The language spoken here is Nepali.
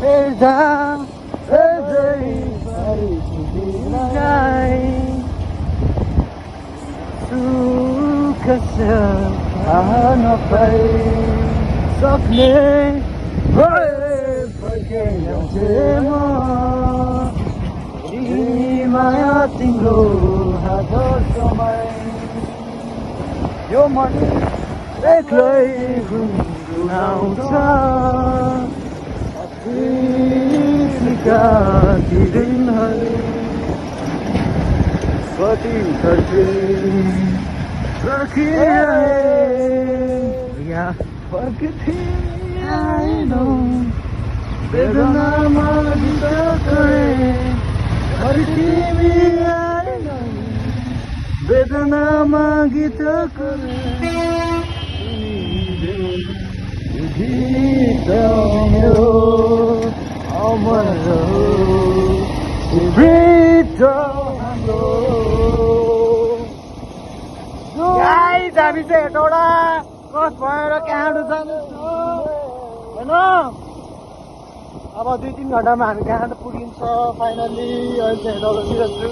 हेर्दा हृदयभरि तिमीलाई सुख नपाई सक्ने भए फर्किन्थे म माया तिम्रो हात समय यो मन एक्लै गुनगुनाउँछ ती दिनहरू कति फर्किएनौ वेदनामा गीत करे तिमी आएनौ वेदनामा गीत करे गीत मेरो अमर वृद्ध हाम्रो गाइस हामी चाहिँ हेटौडा क्रस भएर काँडो जाँदैछौँ होइन अब 2-3 घन्टामा हामी काँडो पुगिन्छ फाइनली अहिले चाहिँ हेटौडातिर छु